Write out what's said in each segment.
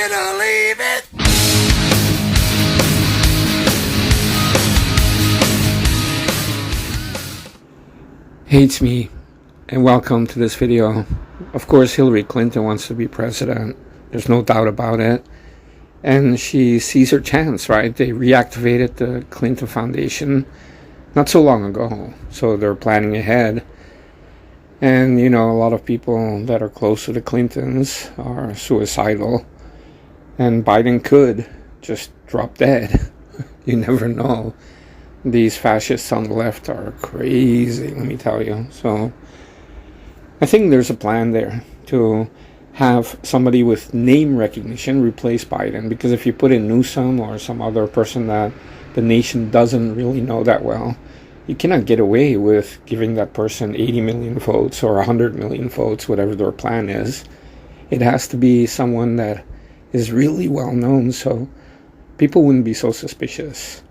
you believe it? Hey, it's me, and welcome to this video. Of course, Hillary Clinton wants to be president. There's no doubt about it. And she sees her chance, right? They reactivated the Clinton Foundation not so long ago, so they're planning ahead. And, you know, a lot of people that are close to the Clintons are suicidal. And Biden could just drop dead. You never know. These fascists on the left are crazy, let me tell you. So I think there's a plan there to have somebody with name recognition replace Biden. Because if you put in Newsom or some other person that the nation doesn't really know that well, you cannot get away with giving that person 80 million votes or 100 million votes, whatever their plan is. It has to be someone that is really well known, so people wouldn't be so suspicious.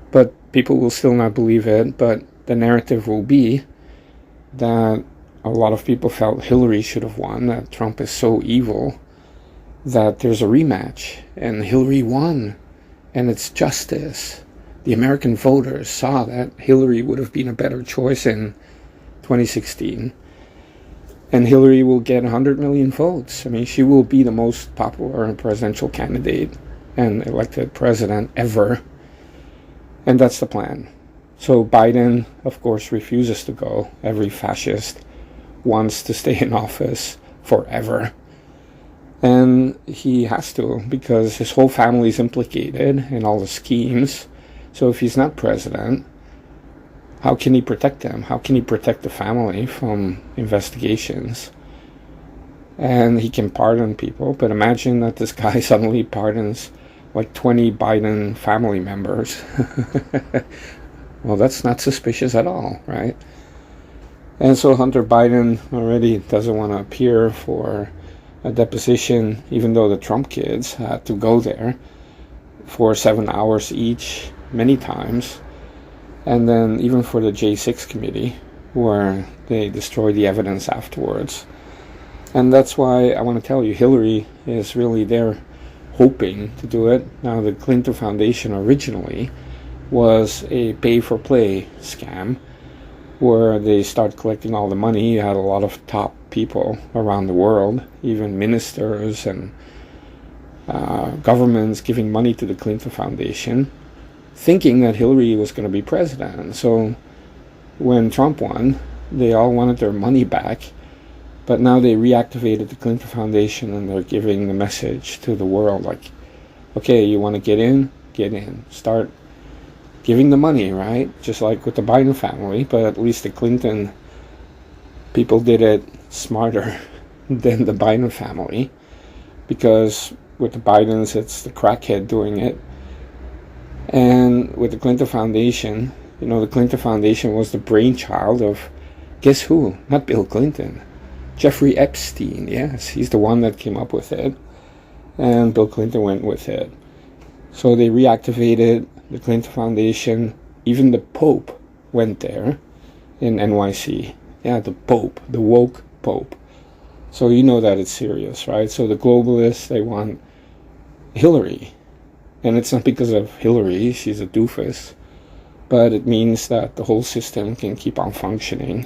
But people will still not believe it. But the narrative will be that a lot of people felt Hillary should have won, that Trump is so evil that there's a rematch, and Hillary won, and it's justice. The American voters saw that Hillary would have been a better choice in 2016. And Hillary will get 100 million votes. I mean, she will be the most popular presidential candidate and elected president ever. And that's the plan. So Biden, of course, refuses to go. Every fascist wants to stay in office forever. And he has to, because his whole family is implicated in all the schemes. So if he's not president, how can he protect them? How can he protect the family from investigations? And he can pardon people, but imagine that this guy suddenly pardons like 20 Biden family members. Well, that's not suspicious at all, right? And so Hunter Biden already doesn't want to appear for a deposition, even though the Trump kids had to go there for 7 hours each, many times. And then even for the J6 committee, where they destroy the evidence afterwards. And that's why I want to tell you, Hillary is really there hoping to do it. Now, the Clinton Foundation originally was a pay-for-play scam, where they start collecting all the money. You had a lot of top people around the world, even ministers and governments giving money to the Clinton Foundation, thinking that Hillary was going to be president. So when Trump won, they all wanted their money back. But now they reactivated the Clinton Foundation, and they're giving the message to the world like, okay, you want to get in? Get in. Start giving the money, right? Just like with the Biden family, but at least the Clinton people did it smarter than the Biden family. Because with the Bidens, it's the crackhead doing it. And with the Clinton Foundation, you know, the Clinton Foundation was the brainchild of, guess who? Not Bill Clinton. Jeffrey Epstein, yes, he's the one that came up with it, and Bill Clinton went with it. So they reactivated the Clinton Foundation. Even the Pope went there in NYC. Yeah, the Pope, the woke Pope. So you know that it's serious, right? So the globalists, they want Hillary. And it's not because of Hillary, she's a doofus, but it means that the whole system can keep on functioning.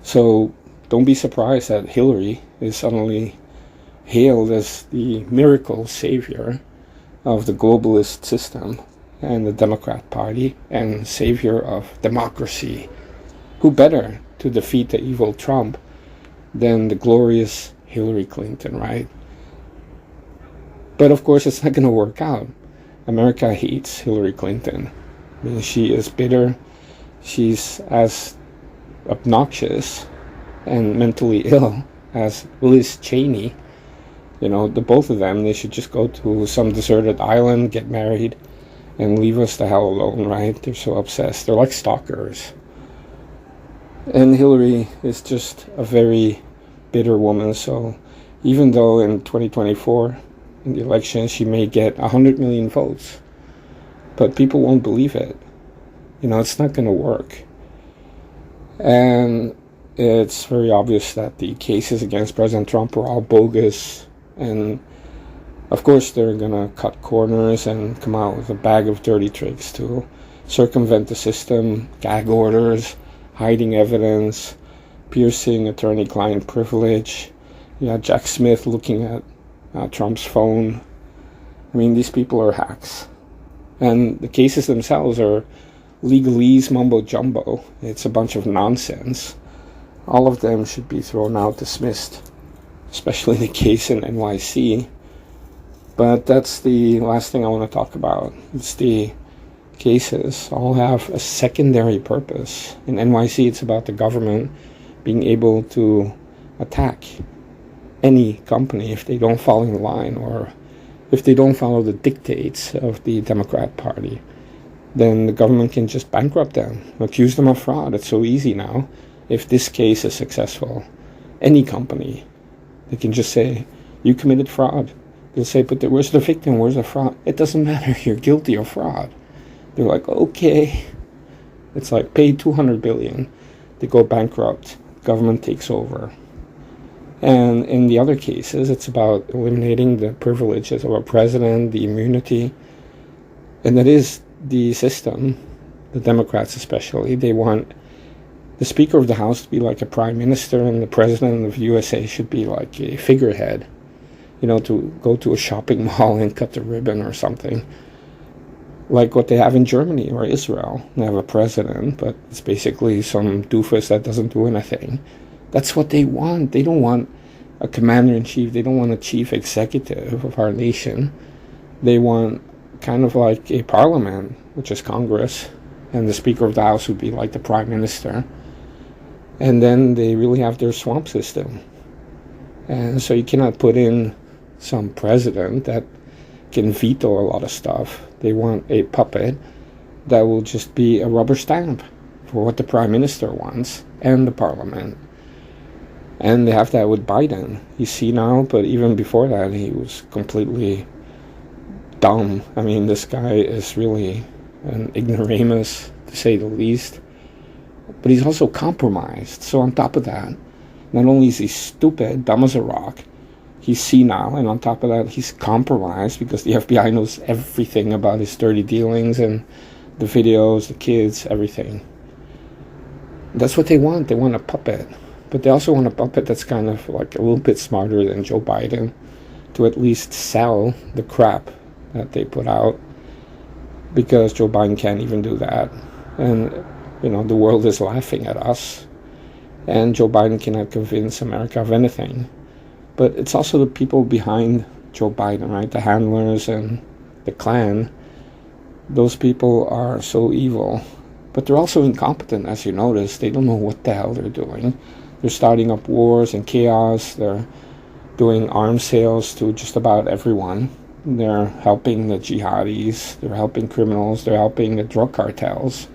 So don't be surprised that Hillary is suddenly hailed as the miracle savior of the globalist system and the Democrat Party and savior of democracy. Who better to defeat the evil Trump than the glorious Hillary Clinton, right? But of course, it's not going to work out. America hates Hillary Clinton. I mean, she is bitter. She's as obnoxious and mentally ill as Liz Cheney. You know, the both of them, they should just go to some deserted island, get married, and leave us the hell alone, right? They're so obsessed. They're like stalkers. And Hillary is just a very bitter woman. So even though in 2024, in the election, she may get 100 million votes, but people won't believe it. You know, it's not going to work. And it's very obvious that the cases against President Trump were all bogus, and Of course, they're going to cut corners and come out with a bag of dirty tricks to circumvent the system, gag orders, hiding evidence, piercing attorney-client privilege. You had Jack Smith looking at Trump's phone. I mean, these people are hacks. And the cases themselves are legalese mumbo-jumbo. It's a bunch of nonsense. All of them should be thrown out, dismissed, especially the case in NYC. But that's the last thing I want to talk about. It's the cases all have a secondary purpose. In NYC, it's about the government being able to attack any company if they don't fall in line or if they don't follow the dictates of the Democrat Party. Then the government can just bankrupt them, accuse them of fraud. It's so easy now. If this case is successful, any company, they can just say, you committed fraud. They'll say, but where's the victim? Where's the fraud? It doesn't matter. You're guilty of fraud. They're like, okay. It's like, pay $200 billion. They go bankrupt. Government takes over. And in the other cases, it's about eliminating the privileges of a president, the immunity. And that is the system, the Democrats especially. They want the Speaker of the House to be like a prime minister, and the president of USA should be like a figurehead. You know, to go to a shopping mall and cut the ribbon or something. Like what they have in Germany or Israel. They have a president, but it's basically some doofus that doesn't do anything. That's what they want. They don't want a commander-in-chief. They don't want a chief executive of our nation. They want kind of like a parliament, which is Congress, and the Speaker of the House would be like the prime minister. And then they really have their swamp system. And so you cannot put in some president that can veto a lot of stuff. They want a puppet that will just be a rubber stamp for what the prime minister wants and the parliament. And they have that with Biden. He's senile, but even before that, he was completely dumb. I mean, this guy is really an ignoramus, to say the least. But he's also compromised. So on top of that, not only is he stupid, dumb as a rock, he's senile, and on top of that, he's compromised because the FBI knows everything about his dirty dealings and the videos, the kids, everything. That's what they want. They want a puppet. But they also want a puppet that's kind of like a little bit smarter than Joe Biden to at least sell the crap that they put out, because Joe Biden can't even do that. And, you know, the world is laughing at us. And Joe Biden cannot convince America of anything. But it's also the people behind Joe Biden, right? The handlers and the Klan. Those people are so evil. But they're also incompetent, as you notice. They don't know what the hell they're doing. They're starting up wars and chaos. They're doing arms sales to just about everyone. They're helping the jihadis. They're helping criminals. They're helping the drug cartels.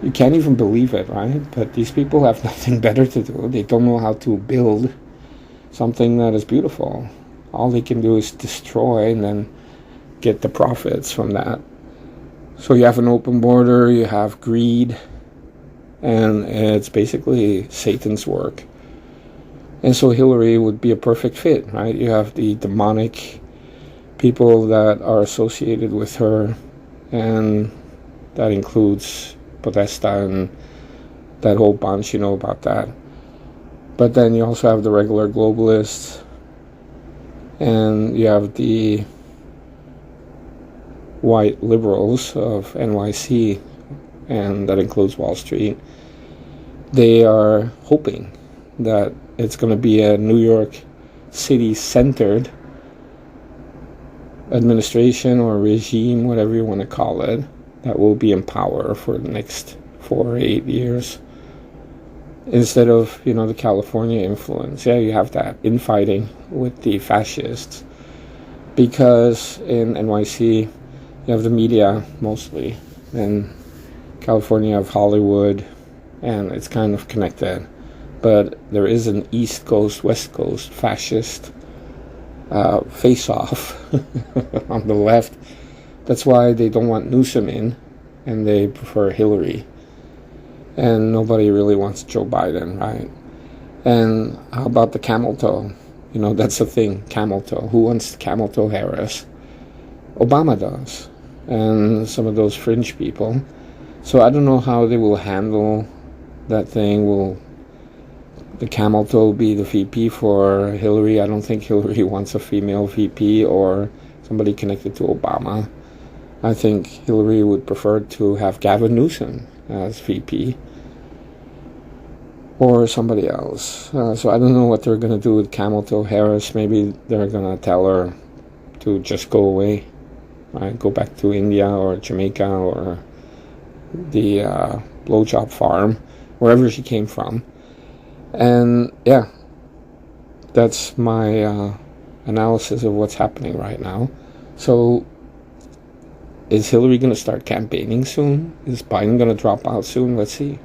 You can't even believe it, right? But these people have nothing better to do. They don't know how to build something that is beautiful. All they can do is destroy and then get the profits from that. So you have an open border, you have greed, and it's basically Satan's work. And so Hillary would be a perfect fit, right? You have the demonic people that are associated with her, and that includes Podesta and that whole bunch, you know about that. But then you also have the regular globalists, and you have the white liberals of NYC, and that includes Wall Street. They are hoping that it's going to be a New York City-centered administration or regime, whatever you want to call it, that will be in power for the next 4 or 8 years. Instead of, you know, the California influence. Yeah, you have that infighting with the fascists. Because in NYC, you have the media mostly. In California, you have Hollywood, and it's kind of connected. But there is an East Coast, West Coast fascist face-off on the left. That's why they don't want Newsom in, and they prefer Hillary. And nobody really wants Joe Biden, right? And how about the camel toe? You know, that's the thing, camel toe. Who wants camel toe Harris? Obama does. And some of those fringe people. So I don't know how they will handle that thing. Will the camel toe be the VP for Hillary? I don't think Hillary wants a female VP or somebody connected to Obama. I think Hillary would prefer to have Gavin Newsom as VP or somebody else. So I don't know what they're going to do with Camel Toe Harris. Maybe they're going to tell her to just go away, right? Go back to India or Jamaica or the blowjob farm, wherever she came from. And yeah, that's my analysis of what's happening right now. So is Hillary going to start campaigning soon? Is Biden going to drop out soon? Let's see.